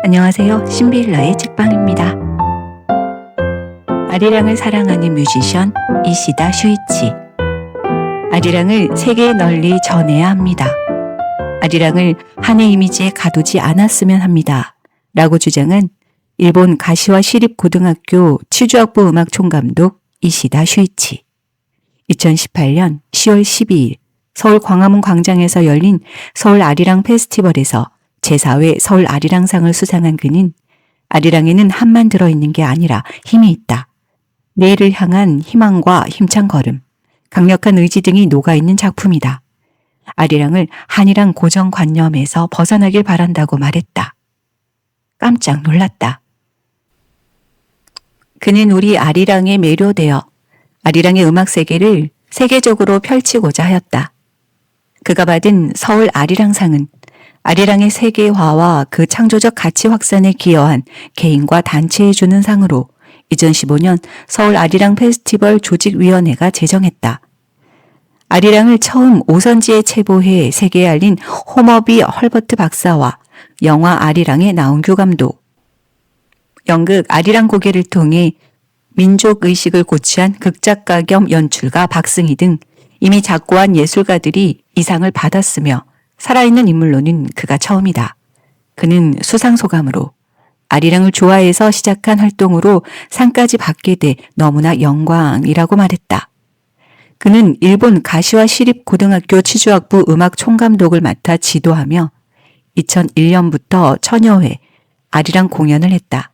안녕하세요. 신비일러의 책방입니다. 아리랑을 사랑하는 뮤지션 이시다 슈이치. 아리랑을 세계에 널리 전해야 합니다. 아리랑을 한의 이미지에 가두지 않았으면 합니다. 라고 주장한 일본 가시와 시립고등학교 치주학부 음악 총감독 이시다 슈이치. 2018년 10월 12일 서울 광화문 광장에서 열린 서울 아리랑 페스티벌에서 제4회 서울 아리랑상을 수상한 그는 아리랑에는 한만 들어있는 게 아니라 힘이 있다. 내일을 향한 희망과 힘찬 걸음, 강력한 의지 등이 녹아있는 작품이다. 아리랑을 한이랑 고정관념에서 벗어나길 바란다고 말했다. 깜짝 놀랐다. 그는 우리 아리랑에 매료되어 아리랑의 음악 세계를 세계적으로 펼치고자 하였다. 그가 받은 서울 아리랑상은 아리랑의 세계화와 그 창조적 가치 확산에 기여한 개인과 단체에 주는 상으로 2015년 서울 아리랑 페스티벌 조직위원회가 제정했다. 아리랑을 처음 오선지에 체보해 세계에 알린 호머비 헐버트 박사와 영화 아리랑의 나운규 감독, 연극 아리랑 고개를 통해 민족의식을 고취한 극작가 겸 연출가 박승희 등 이미 작고한 예술가들이 이 상을 받았으며 살아있는 인물로는 그가 처음이다. 그는 수상소감으로 아리랑을 좋아해서 시작한 활동으로 상까지 받게 돼 너무나 영광이라고 말했다. 그는 일본 가시와 시립고등학교 치주학부 음악 총감독을 맡아 지도하며 2001년부터 천여 회 아리랑 공연을 했다.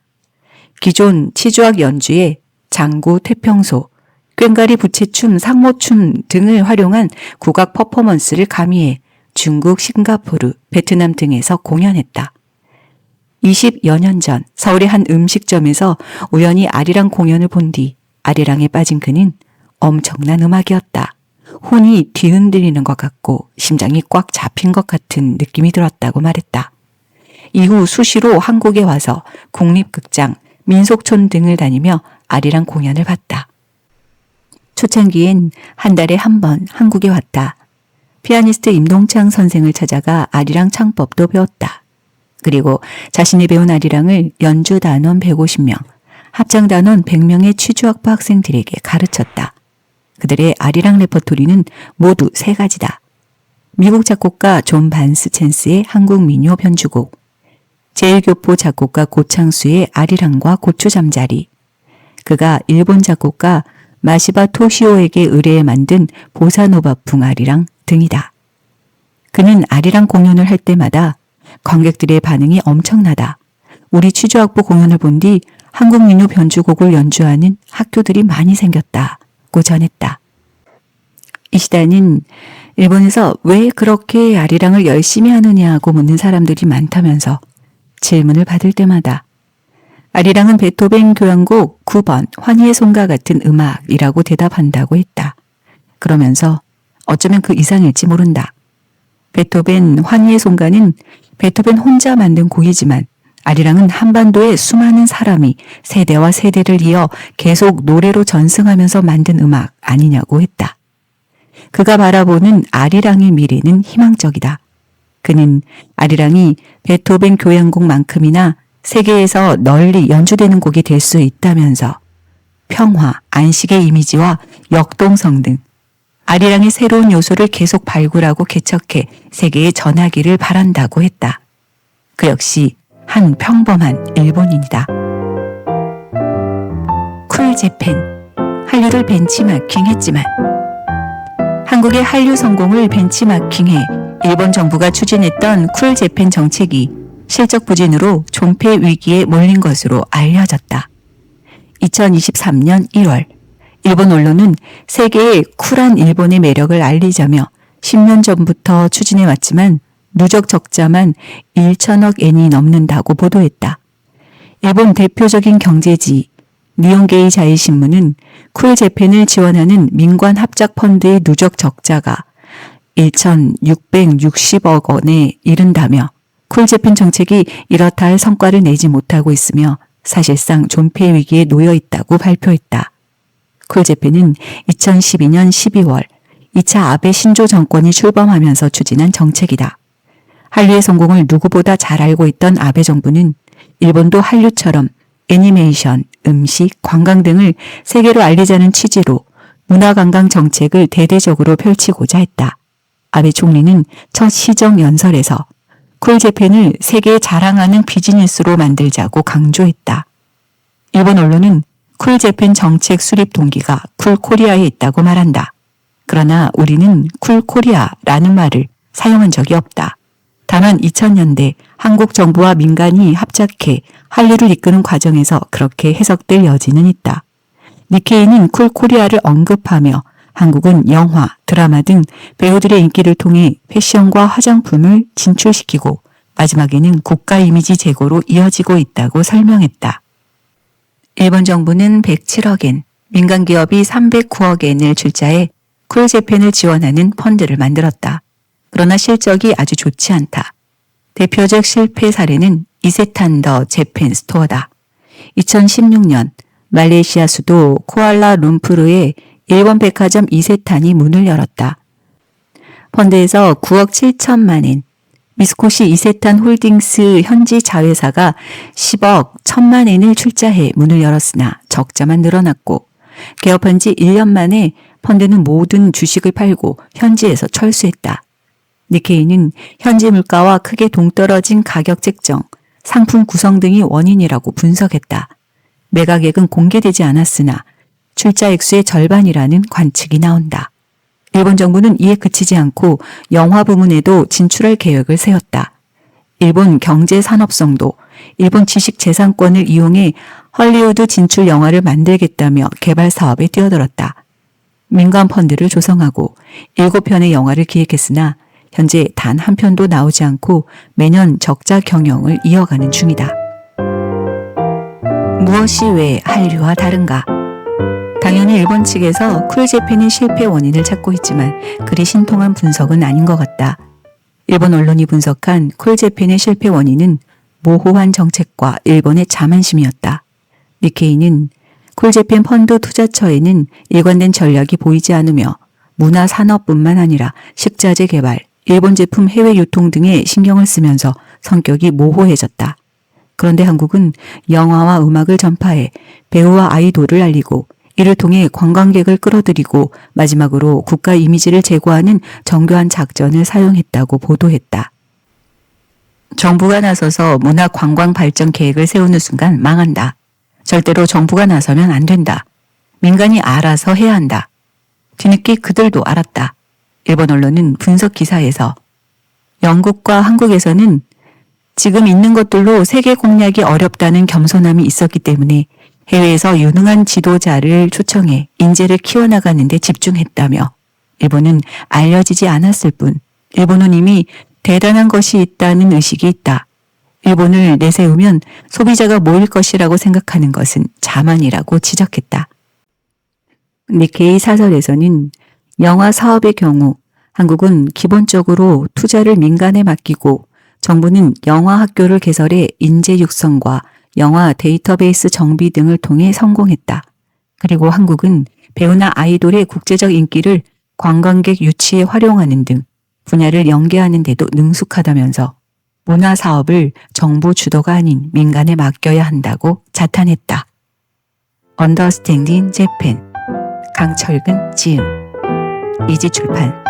기존 치주학 연주에 장구, 태평소, 꽹과리 부채춤, 상모춤 등을 활용한 국악 퍼포먼스를 가미해 중국, 싱가포르, 베트남 등에서 공연했다. 20여 년 전 서울의 한 음식점에서 우연히 아리랑 공연을 본 뒤 아리랑에 빠진 그는 엄청난 음악이었다. 혼이 뒤흔들리는 것 같고 심장이 꽉 잡힌 것 같은 느낌이 들었다고 말했다. 이후 수시로 한국에 와서 국립극장, 민속촌 등을 다니며 아리랑 공연을 봤다. 초창기엔 한 달에 한 번 한국에 왔다. 피아니스트 임동창 선생을 찾아가 아리랑 창법도 배웠다. 그리고 자신이 배운 아리랑을 연주 단원 150명, 합창 단원 100명의 취주학부 학생들에게 가르쳤다. 그들의 아리랑 레퍼토리는 모두 3가지다. 미국 작곡가 존 반스 챈스의 한국 민요 변주곡, 제1교포 작곡가 고창수의 아리랑과 고추 잠자리, 그가 일본 작곡가 마시바 토시오에게 의뢰해 만든 보사노바풍 아리랑 등이다. 그는 아리랑 공연을 할 때마다 관객들의 반응이 엄청나다. 우리 취주학부 공연을 본 뒤 한국 민요 변주곡을 연주하는 학교들이 많이 생겼다고 전했다. 이시다는 일본에서 왜 그렇게 아리랑을 열심히 하느냐고 묻는 사람들이 많다면서 질문을 받을 때마다 아리랑은 베토벤 교향곡 9번 환희의 송가 같은 음악이라고 대답한다고 했다. 그러면서 어쩌면 그 이상일지 모른다. 베토벤 환희의 송가는 베토벤 혼자 만든 곡이지만 아리랑은 한반도의 수많은 사람이 세대와 세대를 이어 계속 노래로 전승하면서 만든 음악 아니냐고 했다. 그가 바라보는 아리랑의 미래는 희망적이다. 그는 아리랑이 베토벤 교향곡만큼이나 세계에서 널리 연주되는 곡이 될 수 있다면서 평화, 안식의 이미지와 역동성 등 아리랑의 새로운 요소를 계속 발굴하고 개척해 세계에 전하기를 바란다고 했다. 그 역시 한 평범한 일본인이다. 쿨 재팬, 한류를 벤치마킹했지만 한국의 한류 성공을 벤치마킹해 일본 정부가 추진했던 쿨 재팬 정책이 실적 부진으로 존폐 위기에 몰린 것으로 알려졌다. 2023년 1월 일본 언론은 세계의 쿨한 일본의 매력을 알리자며 10년 전부터 추진해왔지만 누적 적자만 1천억 엔이 넘는다고 보도했다. 일본 대표적인 경제지 니혼게이 자이신문은 쿨 재팬을 지원하는 민관 합작 펀드의 누적 적자가 1,660억 원에 이른다며 쿨 재팬 정책이 이렇다 할 성과를 내지 못하고 있으며 사실상 존폐 위기에 놓여 있다고 발표했다. 쿨 재팬은 2012년 12월 2차 아베 신조 정권이 출범하면서 추진한 정책이다. 한류의 성공을 누구보다 잘 알고 있던 아베 정부는 일본도 한류처럼 애니메이션, 음식, 관광 등을 세계로 알리자는 취지로 문화관광 정책을 대대적으로 펼치고자 했다. 아베 총리는 첫 시정 연설에서 쿨재팬을 세계에 자랑하는 비즈니스로 만들자고 강조했다. 일본 언론은 쿨재팬 정책 수립 동기가 쿨코리아에 있다고 말한다. 그러나 우리는 쿨코리아라는 말을 사용한 적이 없다. 다만 2000년대 한국 정부와 민간이 합작해 한류를 이끄는 과정에서 그렇게 해석될 여지는 있다. 니케이는 쿨코리아를 언급하며 한국은 영화, 드라마 등 배우들의 인기를 통해 패션과 화장품을 진출시키고 마지막에는 국가 이미지 제고로 이어지고 있다고 설명했다. 일본 정부는 107억 엔, 민간 기업이 309억 엔을 출자해 쿨재팬을 지원하는 펀드를 만들었다. 그러나 실적이 아주 좋지 않다. 대표적 실패 사례는 이세탄 더 재팬 스토어다. 2016년 말레이시아 수도 쿠알라룸푸르에 일본 백화점 이세탄이 문을 열었다. 펀드에서 9억 7천만 엔, 미쓰코시 이세탄 홀딩스 현지 자회사가 10억 1천만 엔을 출자해 문을 열었으나 적자만 늘어났고 개업한 지 1년 만에 펀드는 모든 주식을 팔고 현지에서 철수했다. 니케이는 현지 물가와 크게 동떨어진 가격 책정, 상품 구성 등이 원인이라고 분석했다. 매각액은 공개되지 않았으나 출자 액수의 절반이라는 관측이 나온다. 일본 정부는 이에 그치지 않고 영화 부문에도 진출할 계획을 세웠다. 일본 경제 산업성도 일본 지식재산권을 이용해 헐리우드 진출 영화를 만들겠다며 개발 사업에 뛰어들었다. 민간 펀드를 조성하고 7편의 영화를 기획했으나 현재 단 한 편도 나오지 않고 매년 적자 경영을 이어가는 중이다. 무엇이 왜 한류와 다른가? 당연히 일본 측에서 쿨재팬의 실패 원인을 찾고 있지만 그리 신통한 분석은 아닌 것 같다. 일본 언론이 분석한 쿨재팬의 실패 원인은 모호한 정책과 일본의 자만심이었다. 니케이는 쿨재팬 펀드 투자처에는 일관된 전략이 보이지 않으며 문화산업뿐만 아니라 식자재 개발, 일본 제품 해외 유통 등에 신경을 쓰면서 성격이 모호해졌다. 그런데 한국은 영화와 음악을 전파해 배우와 아이돌을 알리고 이를 통해 관광객을 끌어들이고 마지막으로 국가 이미지를 제고하는 정교한 작전을 사용했다고 보도했다. 정부가 나서서 문화관광 발전 계획을 세우는 순간 망한다. 절대로 정부가 나서면 안 된다. 민간이 알아서 해야 한다. 뒤늦게 그들도 알았다. 일본 언론은 분석 기사에서 영국과 한국에서는 지금 있는 것들로 세계 공략이 어렵다는 겸손함이 있었기 때문에 해외에서 유능한 지도자를 초청해 인재를 키워나가는 데 집중했다며 일본은 알려지지 않았을 뿐 일본은 이미 대단한 것이 있다는 의식이 있다. 일본을 내세우면 소비자가 모일 것이라고 생각하는 것은 자만이라고 지적했다. 니케이 사설에서는 영화 사업의 경우 한국은 기본적으로 투자를 민간에 맡기고 정부는 영화 학교를 개설해 인재 육성과 영화 데이터베이스 정비 등을 통해 성공했다. 그리고 한국은 배우나 아이돌의 국제적 인기를 관광객 유치에 활용하는 등 분야를 연계하는 데도 능숙하다면서 문화 사업을 정부 주도가 아닌 민간에 맡겨야 한다고 자탄했다. Understanding Japan 강철근 지음 이지출판